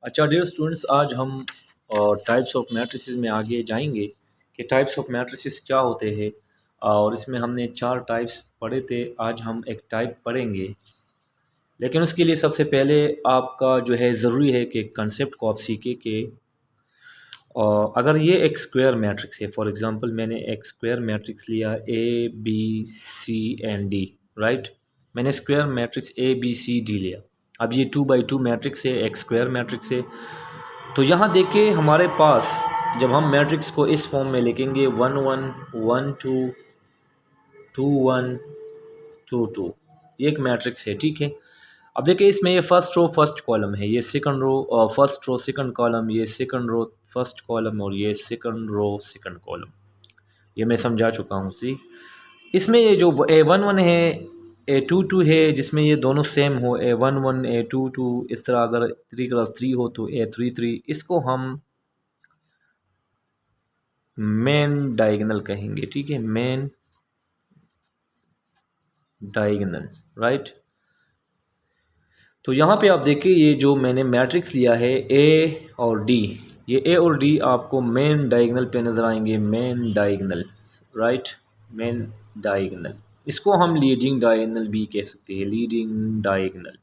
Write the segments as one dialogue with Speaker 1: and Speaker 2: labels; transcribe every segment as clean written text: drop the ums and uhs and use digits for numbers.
Speaker 1: अच्छा dear students, आज हम टाइप्स ऑफ मैट्रिसेस में आगे जाएंगे कि टाइप्स ऑफ मैट्रिसेस क्या होते हैं। और इसमें हमने 4 टाइप्स पढ़े थे। आज हम एक टाइप पढ़ेंगे, लेकिन उसके लिए सबसे पहले आपका जो है ज़रूरी है कि कंसेप्ट को आप सीखें कि अगर ये एक स्क्वायर मैट्रिक्स है, फॉर एग्जांपल मैंने एक स्क्वायर मैट्रिक्स लिया A B C and D, right. मैंने square matrix A B C D लिया। अब ये 2 by 2 मैट्रिक्स है, एक स्क्वायर मैट्रिक्स है। तो यहाँ देखिए हमारे पास जब हम मैट्रिक्स को इस फॉर्म में लिखेंगे 1 1 1 2 2 1 2 2, ये एक मैट्रिक्स है, ठीक है। अब देखिए इसमें ये फर्स्ट रो फर्स्ट कॉलम है, ये सेकंड रो और फर्स्ट रो सेकंड कॉलम, ये सेकंड रो फर्स्ट कॉलम और ये सेकंड रो सेकंड कॉलम। ये मैं समझा चुका हूँ। सी इसमें ये जो A11 है, A22 है, जिसमें ये दोनों सेम हो, A11 A22, इस तरह अगर 3 × 3 हो तो A33, इसको हम मेन डायगोनल कहेंगे, ठीक है, मेन डायगोनल, राइट। तो यहाँ पे आप देखिए ये जो मैंने मैट्रिक्स लिया है ए और डी, ये ए और डी आपको मेन डायगोनल पे नज़र आएंगे, main diagonal, right, main diagonal. इसको हम लीडिंग डायगोनल भी कह सकते हैं, लीडिंग डायगोनल,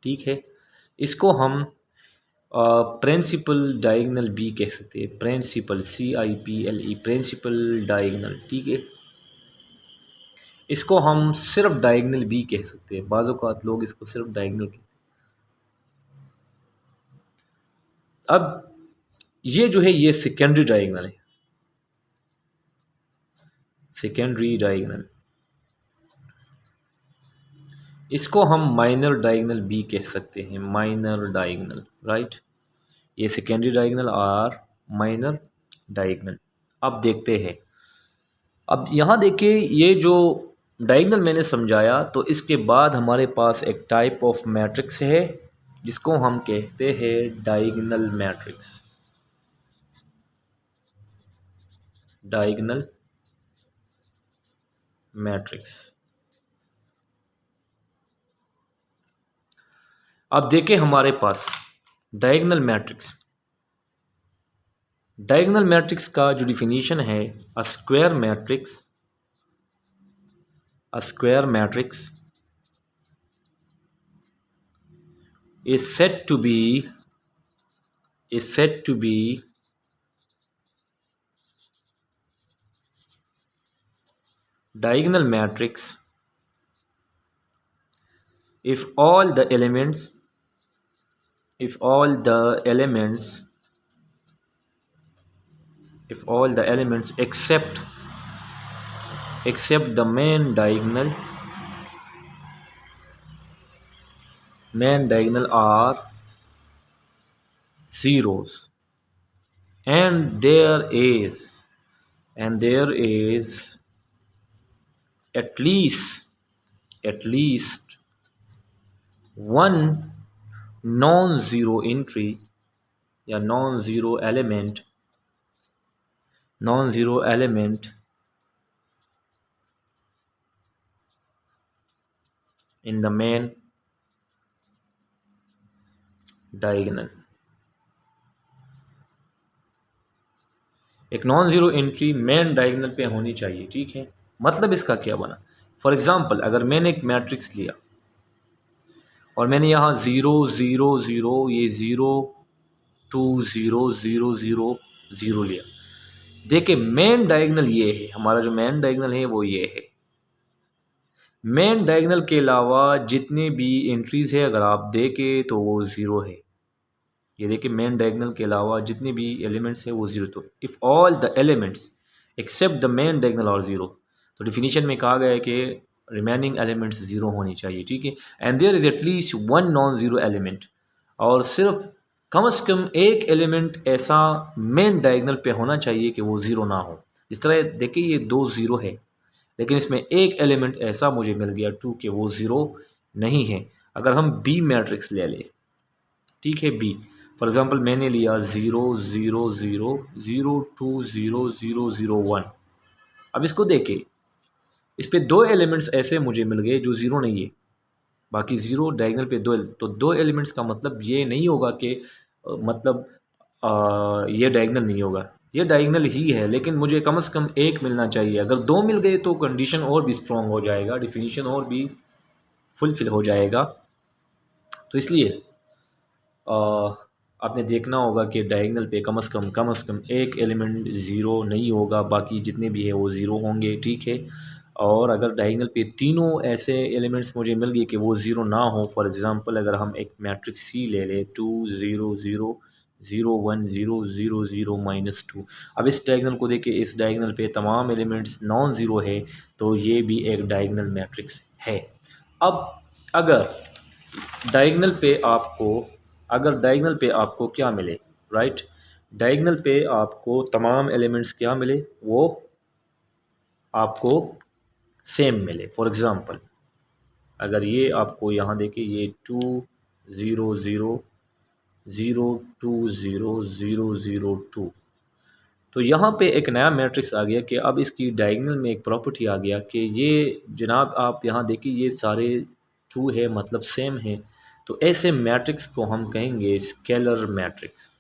Speaker 1: ठीक है। इसको हम प्रिंसिपल डायगोनल भी कह सकते हैं, प्रिंसिपल CIPLE, प्रिंसिपल डायगोनल, ठीक है। इसको हम सिर्फ डायगोनल भी कह सकते हैं, बाज़ औक़ात लोग इसको सिर्फ डायगोनल कहते हैं। अब ये जो है ये सेकेंडरी डायगोनल है, सेकेंडरी डायगोनल। इसको हम माइनर डायगोनल भी कह सकते हैं, माइनर डायगोनल, राइट। ये सेकेंडरी डायगोनल और माइनर डायगोनल। अब देखते हैं, अब यहाँ देखिए ये जो डायगोनल मैंने समझाया, तो इसके बाद हमारे पास एक टाइप ऑफ मैट्रिक्स है जिसको हम कहते हैं डायगोनल मैट्रिक्स, डायगोनल मैट्रिक्स। अब देखें हमारे पास डायगोनल मैट्रिक्स, डायगोनल मैट्रिक्स का जो डिफिनीशन है, a square matrix, a square matrix is said to be diagonal matrix if all the elements except the main diagonal are zeros, and there is at least one non-zero entry या non-zero element in the main diagonal। एक non zero entry main diagonal पे होनी चाहिए, ठीक है। मतलब इसका क्या बना, फॉर एग्जांपल अगर मैंने एक मैट्रिक्स लिया और मैंने यहाँ 0 0 0, ये 0 2 0 0 0 0 लिया। देखिए मेन डायगोनल ये है, हमारा जो मेन डायगोनल है वो ये है। मेन डायगोनल के अलावा जितने भी एंट्रीज़ है अगर आप देखें तो वो 0 है। ये देखिए मेन डायगोनल के अलावा जितने भी एलिमेंट्स है वो 0। तो if all the elements except the main diagonal और 0, तो डिफिनीशन में कहा गया है कि रिमेनिंग एलिमेंट्स 0 होनी चाहिए, ठीक है। And there is at least one non zero element, और सिर्फ कम से कम एक एलिमेंट ऐसा मेन डायगोनल पे होना चाहिए कि वो 0 ना हो। इस तरह देखिए ये 2 0 है, लेकिन इसमें एक एलिमेंट ऐसा मुझे मिल गया 2 कि वो 0 नहीं है। अगर हम बी मैट्रिक्स ले लें, ठीक है, बी फॉर एग्ज़ाम्पल मैंने लिया 0 0 0 0 2 0 0 0 1। अब इसको देखें, इस पे 2 एलिमेंट्स ऐसे मुझे मिल गए जो 0 नहीं है, बाकी ज़ीरो, डायगनल पे दो, तो दो एलिमेंट्स का मतलब ये नहीं होगा कि मतलब ये डायगनल नहीं होगा, ये डायगनल ही है, लेकिन मुझे कम से कम एक मिलना चाहिए। अगर दो मिल गए तो कंडीशन और भी स्ट्रॉन्ग हो जाएगा, डिफिनीशन और भी फुलफिल हो जाएगा। तो इसलिए आपने देखना होगा कि डायगनल पे कम से कम एक एलिमेंट ज़ीरो नहीं होगा, बाकी जितने भी है वो ज़ीरो होंगे, ठीक है। और अगर डायगनल पे तीनों ऐसे एलिमेंट्स मुझे मिल गए कि वो ज़ीरो ना हो, फॉर एग्ज़ाम्पल अगर हम एक मैट्रिक्स सी ले लें 2 0 0 0 1 0 0 0 -2। अब इस डायगनल को देखिए, इस डायगनल पे तमाम एलिमेंट्स नॉन ज़ीरो है, तो ये भी एक डायगनल मैट्रिक्स है। अब अगर डायगनल पे आपको अगर डायगनल पे आपको क्या मिले, राइट, डायगनल पे आपको तमाम एलिमेंट्स क्या मिले, वो आपको सेम मिले। फॉर एग्ज़ाम्पल अगर ये आपको यहाँ देखिए, ये 2 0 0 0 2 0 0 0 2, तो यहाँ पे एक नया मैट्रिक्स आ गया कि अब इसकी डायगनल में एक प्रॉपर्टी आ गया कि ये जनाब आप यहाँ देखिए ये सारे टू है, मतलब सेम है, तो ऐसे मैट्रिक्स को हम कहेंगे स्केलर मैट्रिक्स।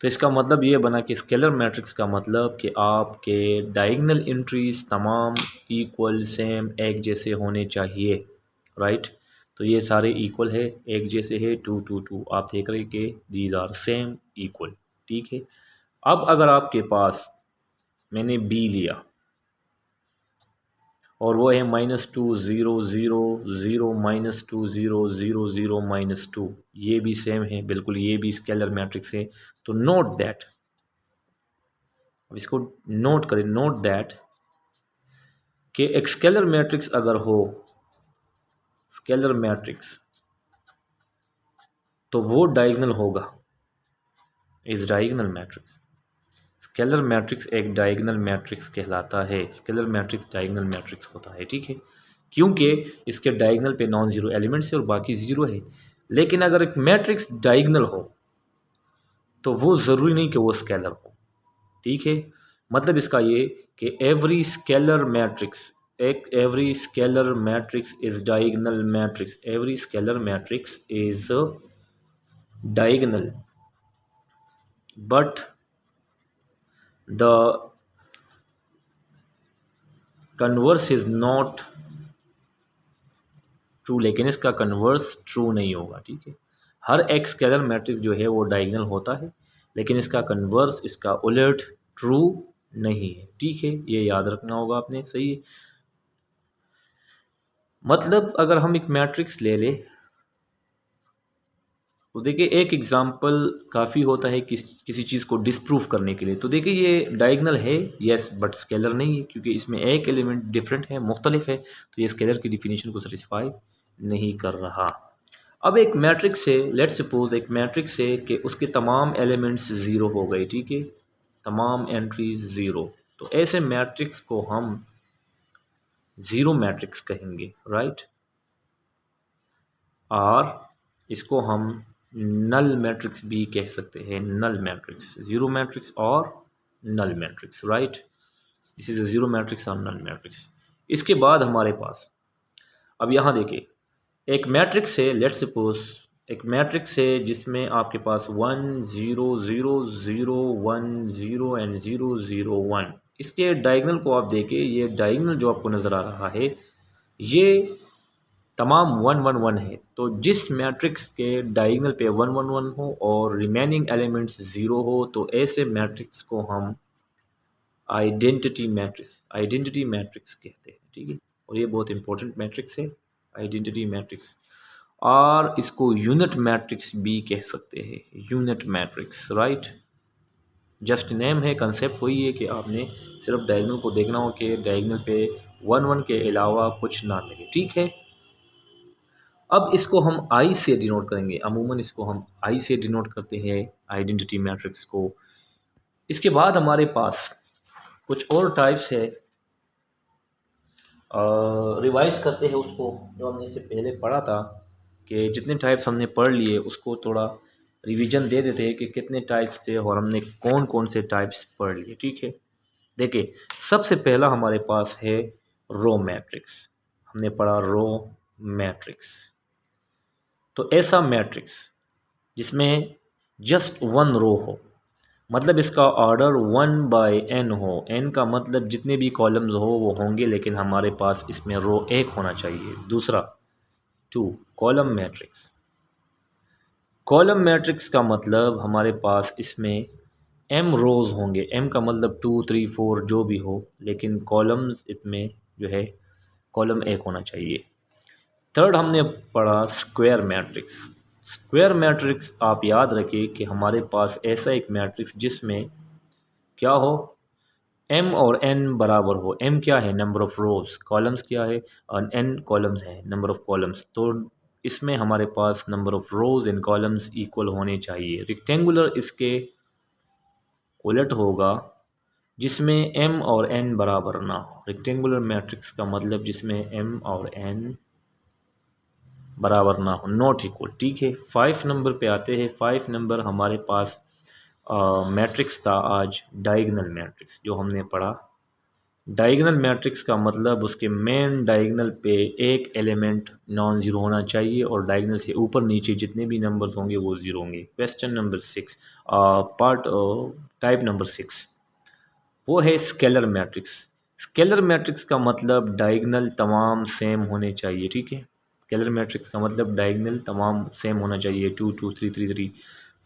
Speaker 1: तो इसका मतलब ये बना कि स्केलर मैट्रिक्स का मतलब कि आपके डायगनल एंट्रीज तमाम इक्वल, सेम, एक जैसे होने चाहिए, राइट। तो ये सारे इक्वल है, एक जैसे है, 2 2 2, आप देख रहे हैं कि दीज आर सेम, इक्वल, ठीक है। अब अगर आपके पास मैंने बी लिया और वो है -2 0 0 0 -2 0 0 0 -2, ये भी सेम है बिल्कुल, ये भी स्केलर मैट्रिक्स है। तो नोट दैट, अब इसको नोट करें, नोट दैट कि एक स्केलर मैट्रिक्स अगर हो, स्केलर मैट्रिक्स, तो वो डायगोनल होगा, is diagonal matrix. Scalar matrix एक डायगोनल मैट्रिक्स कहलाता है, स्केलर मैट्रिक्स डायगोनल मैट्रिक्स होता है, ठीक है, क्योंकि इसके डायगोनल पे नॉन ज़ीरो एलिमेंट्स है और बाकी ज़ीरो है। लेकिन अगर एक मैट्रिक्स डायगोनल हो तो वो ज़रूरी नहीं कि वो स्केलर हो, ठीक है। मतलब इसका ये कि every scalar matrix, every scalar matrix is diagonal matrix, every scalar matrix is diagonal, but the converse is not true, लेकिन इसका कन्वर्स ट्रू नहीं होगा, ठीक है। हर एक स्केलर मैट्रिक्स जो है वो डायगोनल होता है, लेकिन इसका कन्वर्स, इसका उलट ट्रू नहीं है, ठीक है, ये याद रखना होगा आपने, सही है। मतलब अगर हम एक मैट्रिक्स ले लें तो देखिए एक एग्जांपल काफ़ी होता है किसी चीज़ को डिसप्रूफ करने के लिए। तो देखिए ये डायगोनल है, यस, बट स्केलर नहीं है, क्योंकि इसमें एक एलिमेंट डिफरेंट है, मुख्तलिफ है, तो ये स्केलर की डिफिनीशन को सेटिस्फाई नहीं कर रहा। अब एक मैट्रिक्स है, लेट सपोज एक मैट्रिक्स है कि उसके तमाम एलिमेंट्स ज़ीरो हो गए, ठीक है, तमाम एंट्रीज ज़ीरो, तो ऐसे मैट्रिक्स को हम ज़ीरो मैट्रिक्स कहेंगे, राइट। और इसको हम नल मैट्रिक्स भी कह सकते हैं, नल मैट्रिक्स, ज़ीरो मैट्रिक्स और null matrix, right. This is a zero matrix और नल मैट्रिक्स। इसके बाद हमारे पास अब यहाँ देखिए एक मैट्रिक्स है, लेट्स सपोज एक मैट्रिक्स है जिसमें आपके पास 1 0 0 0 1 0 एंड 0 0 1। इसके डायगोनल को आप देखिए, ये डायगोनल जो आपको नज़र आ रहा है ये तमाम 1 1 1 है। तो जिस मैट्रिक्स के डायगोनल पे 1 1 1 हो और रिमेनिंग एलिमेंट्स ज़ीरो हो, तो ऐसे मैट्रिक्स को हम आइडेंटिटी मैट्रिक्स कहते हैं, ठीक है। और ये बहुत इंपॉर्टेंट मैट्रिक्स है, आइडेंटिटी मैट्रिक्स, और इसको यूनिट मैट्रिक्स भी कह सकते हैं, unit matrix, right. Just name है, कंसेप्ट वही है कि आपने सिर्फ डायगोनल को देखना हो कि डायगोनल पे 1 1 के अलावा कुछ ना मिले, ठीक है। अब इसको हम आई से डिनोट करेंगे, अमूमन इसको हम आई से डिनोट करते हैं आइडेंटिटी मैट्रिक्स को। इसके बाद हमारे पास कुछ और टाइप्स है, रिवाइज करते हैं उसको, जो हमने इससे पहले पढ़ा था कि जितने टाइप्स हमने पढ़ लिए उसको थोड़ा रिवीजन दे देते हैं कि कितने टाइप्स थे और हमने कौन कौन से टाइप्स पढ़ लिए, ठीक है। देखिए सबसे पहला हमारे पास है रो मैट्रिक्स, हमने पढ़ा रो, मैट्रिक्स। तो ऐसा मैट्रिक्स जिसमें जस्ट वन रो हो, मतलब इसका ऑर्डर 1/n हो, n का मतलब जितने भी कॉलम्स हो वो होंगे, लेकिन हमारे पास इसमें रो एक होना चाहिए। दूसरा 2 कॉलम मैट्रिक्स। कॉलम मैट्रिक्स का मतलब हमारे पास इसमें m रोज़ होंगे, m का मतलब 2 3 4 जो भी हो, लेकिन कॉलम्स इसमें जो है कॉलम एक होना चाहिए। थर्ड हमने पढ़ा स्क्वायर मैट्रिक्स। स्क्वायर मैट्रिक्स आप याद रखिए कि हमारे पास ऐसा एक मैट्रिक्स जिसमें क्या हो, m और n बराबर हो। m क्या है, नंबर ऑफ़ रोज़, कॉलम्स क्या है और n कॉलम्स है, नंबर ऑफ़ कॉलम्स। तो इसमें हमारे पास number of rows in columns equal होने चाहिए। रेक्टेंगुलर इसके उलट होगा जिसमें m और n बराबर ना हो। रेक्टेंगुलर मैट्रिक्स का मतलब जिसमें m और n बराबर ना हो, नॉट इक्वल। ठीक है, 5 नंबर पे आते हैं। 5 नंबर हमारे पास मैट्रिक्स था आज डायगोनल मैट्रिक्स, जो हमने पढ़ा। डायगोनल मैट्रिक्स का मतलब उसके मेन डायगोनल पे एक एलिमेंट नॉन ज़ीरो होना चाहिए और डायगोनल से ऊपर नीचे जितने भी नंबर्स होंगे वो ज़ीरो होंगे। Question number 6 part type number 6 वो है स्केलर मैट्रिक्स। स्केलर मैट्रिक्स का मतलब डायगोनल तमाम सेम होने चाहिए। ठीक है, स्केलर मैट्रिक्स का मतलब डायगोनल तमाम सेम होना चाहिए, 2 2 3 3 3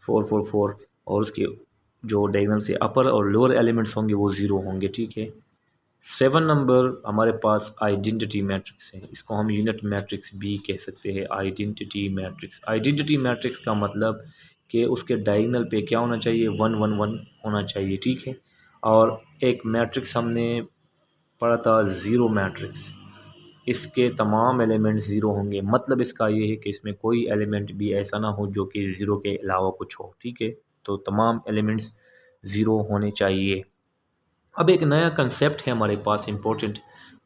Speaker 1: 4 4 4, और उसके जो डायगोनल से अपर और लोअर एलिमेंट्स होंगे वो ज़ीरो होंगे। ठीक है, 7 नंबर हमारे पास आइडेंटिटी मैट्रिक्स है। इसको हम यूनिट मैट्रिक्स भी कह सकते हैं, आइडेंटिटी मैट्रिक्स। आइडेंटिटी मैट्रिक्स का मतलब कि उसके डायगोनल पे क्या होना चाहिए, 1 1 1 होना चाहिए। ठीक है, और एक मैट्रिक्स हमने पढ़ा था ज़ीरो मैट्रिक्स, इसके तमाम एलिमेंट्स ज़ीरो होंगे। मतलब इसका ये है कि इसमें कोई एलिमेंट भी ऐसा ना हो जो कि ज़ीरो के अलावा कुछ हो। ठीक है, तो तमाम एलिमेंट्स ज़ीरो होने चाहिए। अब एक नया कंसेप्ट है हमारे पास इम्पोर्टेंट,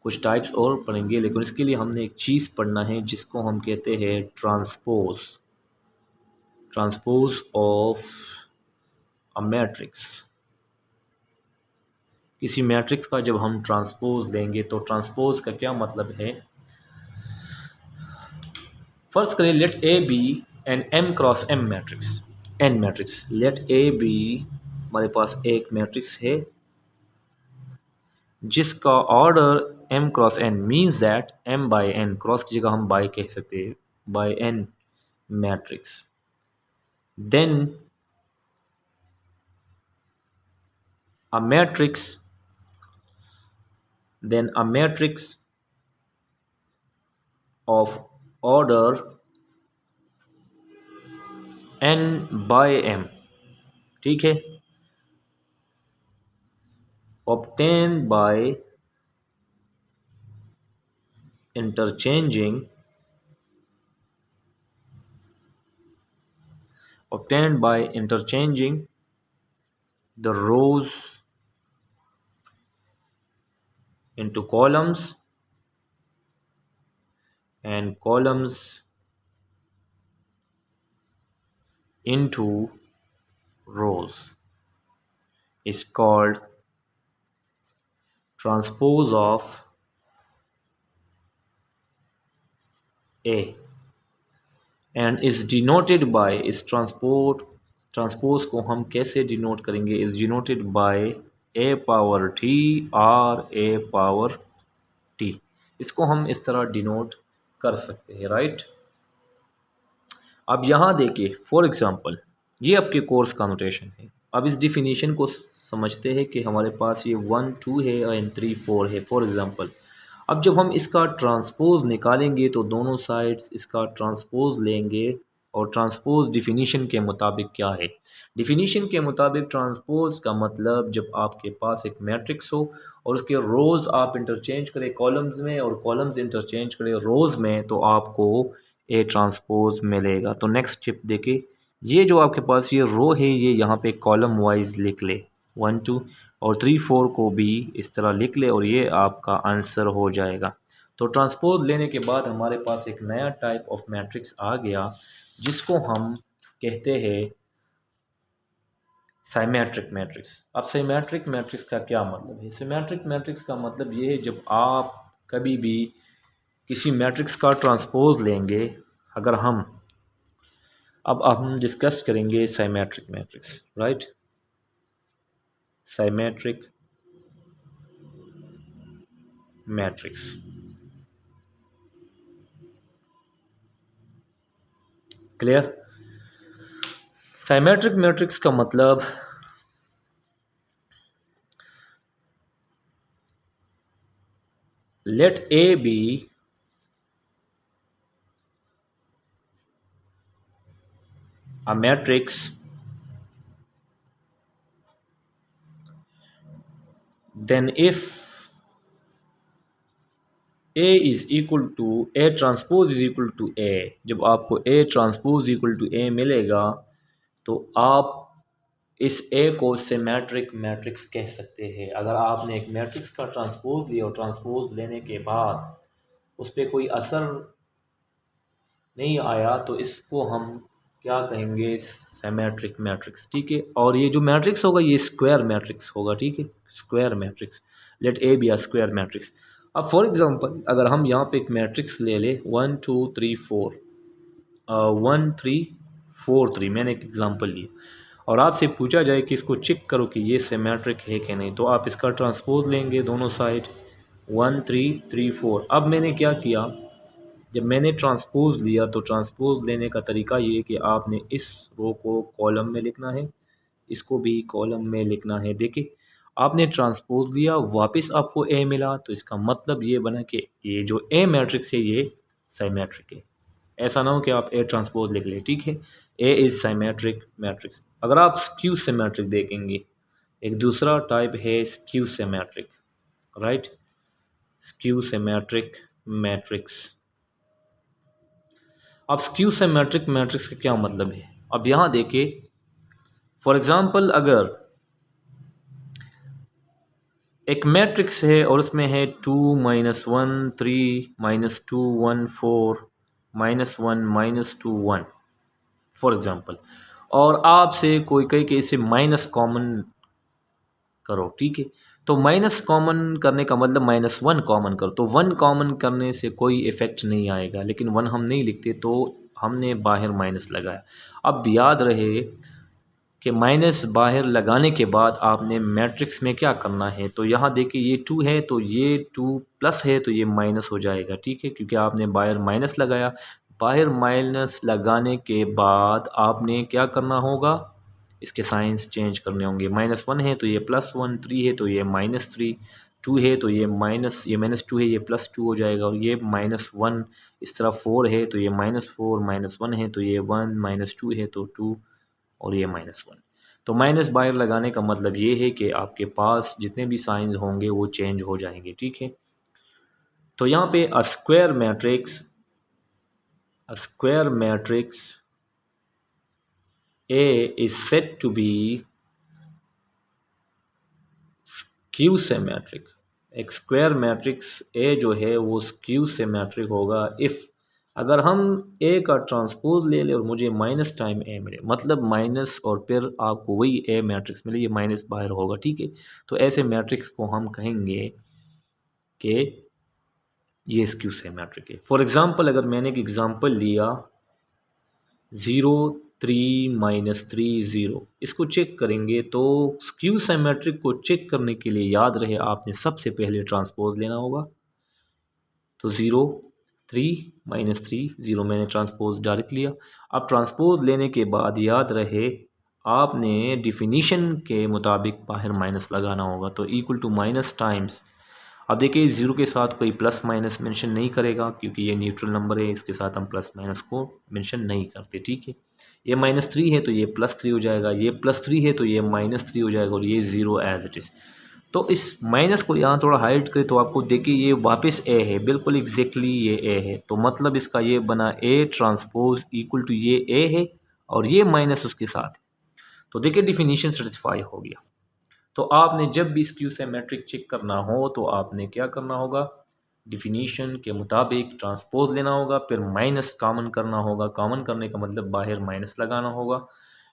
Speaker 1: कुछ टाइप्स और पढ़ेंगे, लेकिन इसके लिए हमने एक चीज़ पढ़ना है जिसको हम कहते हैं transpose. Transpose of a matrix. किसी मैट्रिक्स का जब हम ट्रांसपोज लेंगे तो ट्रांसपोज का क्या मतलब है। फर्ज करें let A be an m cross m matrix, n matrix. Let A be हमारे पास एक मैट्रिक्स है जिसका order m cross n means that m by n, cross की जगह हम बाई कह सकते हैं, by n matrix. Then a matrix then a matrix of order n by m, ठीक है, obtained by interchanging the rows into columns and columns into rows is called transpose of A and is denoted by, इस transpose को हम कैसे denote करेंगे, is denoted by a power t और a power t। इसको हम इस तरह डिनोट कर सकते हैं, राइट। अब यहाँ देखिए, फॉर एग्जांपल ये आपके कोर्स का नोटेशन है। अब इस डिफिनीशन को समझते हैं कि हमारे पास ये 1 2 है और 3 4 है, फॉर एग्जांपल। अब जब हम इसका ट्रांसपोज निकालेंगे तो दोनों साइड्स इसका ट्रांसपोज लेंगे, और ट्रांसपोज डिफिनीशन के मुताबिक क्या है, डिफिनीशन के मुताबिक ट्रांसपोज का मतलब जब आपके पास एक मैट्रिक्स हो और उसके रोज़ आप इंटरचेंज करें कॉलम्स में और कॉलम्स इंटरचेंज करें रोज़ में, तो आपको ए ट्रांसपोज मिलेगा। तो नेक्स्ट स्टेप देखिए, ये जो आपके पास ये रो है ये यहाँ पे कॉलम वाइज लिख ले, 1 2 और 3 4 को भी इस तरह लिख ले और ये आपका आंसर हो जाएगा। तो ट्रांसपोज लेने के बाद हमारे पास एक नया टाइप ऑफ मैट्रिक्स आ गया जिसको हम कहते हैं साइमेट्रिक मैट्रिक्स। अब साइमेट्रिक मैट्रिक्स का क्या मतलब है, साइमेट्रिक मैट्रिक्स का मतलब ये है जब आप कभी भी किसी मैट्रिक्स का ट्रांसपोज लेंगे, अगर अब हम डिस्कस करेंगे symmetric matrix, right. Symmetric matrix, clear. Symmetric matrix का मतलब let A be a matrix then if A is equal to A transpose is equal to A, जब आपको A transpose equal to A मिलेगा तो आप इस A को symmetric matrix कह सकते हैं। अगर आपने एक मैट्रिक्स का ट्रांसपोज लिया और ट्रांसपोज लेने के बाद उस पर कोई असर नहीं आया तो इसको हम क्या कहेंगे, सिमेट्रिक मैट्रिक्स, ठीक है। और ये जो मैट्रिक्स होगा ये स्क्वायर मैट्रिक्स होगा, ठीक है, square matrix. Let A be a square matrix. अब फॉर एग्जांपल अगर हम यहाँ पे एक मैट्रिक्स ले ले 1 2 3 4 1 3 4 3, मैंने एक एग्जांपल लिया और आपसे पूछा जाए कि इसको चेक करो कि ये सिमेट्रिक है कि नहीं, तो आप इसका ट्रांसपोज लेंगे दोनों साइड 1 3 3 4। अब मैंने क्या किया, जब मैंने ट्रांसपोज लिया तो ट्रांसपोज लेने का तरीका ये है कि आपने इस रो को कॉलम में लिखना है, इसको भी कॉलम में लिखना है। देखिए आपने ट्रांसपोज लिया, वापस आपको ए मिला, तो इसका मतलब ये बना कि ये जो ए मैट्रिक्स है ये साइमेट्रिक है। ऐसा ना हो कि आप ए ट्रांसपोज लिख ले, ठीक है। A is symmetric matrix. अगर आप स्क्यू सिमेट्रिक देखेंगे, एक दूसरा टाइप है skew symmetric, right, skew symmetric matrix. अब स्क्यू सिमेट्रिक मैट्रिक्स का क्या मतलब है, अब यहाँ देखिए फॉर एग्जांपल अगर एक मैट्रिक्स है और उसमें है 2 -1 3 -2 1 4 -1 -2 1 फॉर एग्जांपल, और आपसे कोई कहे कि इसे माइनस कॉमन करो, ठीक है। तो माइनस कॉमन करने का मतलब -1 कॉमन करो, तो 1 कॉमन करने से कोई इफ़ेक्ट नहीं आएगा, लेकिन 1 हम नहीं लिखते तो हमने बाहर माइनस लगाया। अब याद रहे कि माइनस बाहर लगाने के बाद आपने मैट्रिक्स में क्या करना है, तो यहाँ देखिए ये 2 है तो ये 2 प्लस है तो ये माइनस हो जाएगा, ठीक है, क्योंकि आपने बाहर माइनस लगाया। बाहर माइनस लगाने के बाद आपने क्या करना होगा, इसके साइंस चेंज करने होंगे। -1 है तो ये +1, 3 है तो ये -3, 2 है तो ये -2 है, ये +2 हो जाएगा, और ये -1 इस तरह 4 है तो ये -4, -1 है तो ये 1, -2 है तो 2 और ये -1। तो माइनस बाहर लगाने का मतलब ये है कि आपके पास जितने भी साइंस होंगे वो चेंज हो जाएंगे, ठीक है। तो यहाँ पे a square matrix A is said to be skew symmetric. एक स्क्वायर मैट्रिक्स A जो है वो स्क्यू सिमेट्रिक होगा इफ़, अगर हम A का ट्रांसपोज ले लें और मुझे माइनस टाइम A मिले, मतलब माइनस और फिर आपको वही A मैट्रिक्स मिले, ये माइनस बाहर होगा, ठीक है। तो ऐसे मैट्रिक्स को हम कहेंगे कि ये स्क्यू सिमेट्रिक है। फॉर एग्ज़ाम्पल अगर मैंने एक एग्ज़ाम्पल लिया 0 3 -3 0, इसको चेक करेंगे तो स्क्यू सिमेट्रिक को चेक करने के लिए याद रहे आपने सबसे पहले ट्रांसपोज लेना होगा। तो 0 3 -3 0 मैंने ट्रांसपोज डायरेक्ट लिया। अब ट्रांसपोज लेने के बाद याद रहे आपने डिफिनीशन के मुताबिक बाहर माइनस लगाना होगा, तो इक्वल टू माइनस टाइम्स। अब देखिए 0 के साथ कोई प्लस माइनस मेंशन नहीं करेगा क्योंकि ये न्यूट्रल नंबर है, इसके साथ हम प्लस माइनस को मेंशन नहीं करते, ठीक है। ये -3 है तो ये +3 हो जाएगा, ये +3 है तो ये -3 हो जाएगा, और ये 0 एज इट इज़। तो इस माइनस को यहाँ थोड़ा हाइड करें तो आपको देखिए ये वापस ए है, बिल्कुल एग्जैक्टली ये ए है, तो मतलब इसका ये बना A ट्रांसपोज इक्वल टू ये ए है और ये माइनस उसके साथ है। तो देखिए डिफिनीशन सेटिस्फाई हो गया। तो आपने जब भी स्क्यू सिमेट्रिक चेक करना हो तो आपने क्या करना होगा, डिफिनीशन के मुताबिक ट्रांसपोज लेना होगा, फिर माइनस कॉमन करना होगा। कॉमन करने का मतलब बाहर माइनस लगाना होगा।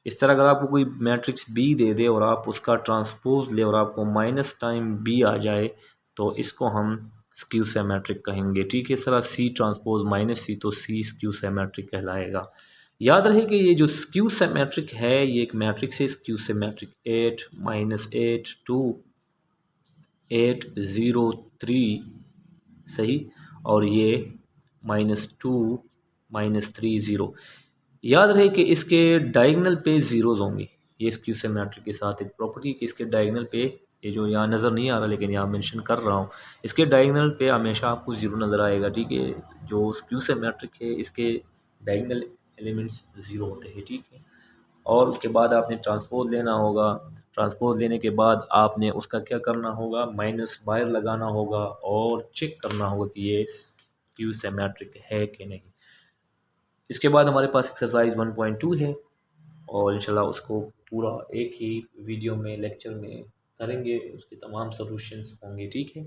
Speaker 1: इस तरह अगर आपको कोई मैट्रिक्स बी दे दे और आप उसका ट्रांसपोज ले और आपको माइनस टाइम बी आ जाए तो इसको हम स्क्यू सिमेट्रिक कहेंगे। ठीक है सर, सी ट्रांसपोज माइनस सी, तो सी स्क्यू सिमेट्रिक कहलाएगा। याद रहे कि ये जो स्क्यू सिमेट्रिक है ये एक मैट्रिक्स है, स्क्यू सिमेट्रिक 8 माइनस 8 2 8 0 3 सही, और ये -2 -3 0। याद रहे कि इसके डायगनल पे ज़ीरोज़ होंगे। ये स्क्यू सिमेट्रिक के साथ एक प्रॉपर्टी कि इसके डायगनल पे, ये जो यहाँ नज़र नहीं आ रहा लेकिन यहाँ मेंशन कर रहा हूँ, इसके डायगनल पे हमेशा आपको ज़ीरो नज़र आएगा। ठीक है, जो स्क्यू सिमेट्रिक है इसके डायगनल एलिमेंट्स ज़ीरो होते हैं। ठीक है, और उसके बाद आपने ट्रांसपोज लेना होगा। ट्रांसपोज लेने के बाद आपने उसका क्या करना होगा, माइनस बाहर लगाना होगा और चेक करना होगा कि ये स्क्यू सिमेट्रिक है कि नहीं। इसके बाद हमारे पास एक्सरसाइज 1.2 है और इंशाल्लाह उसको पूरा एक ही वीडियो में लेक्चर में करेंगे, उसके तमाम सॉल्यूशंस होंगे। ठीक है।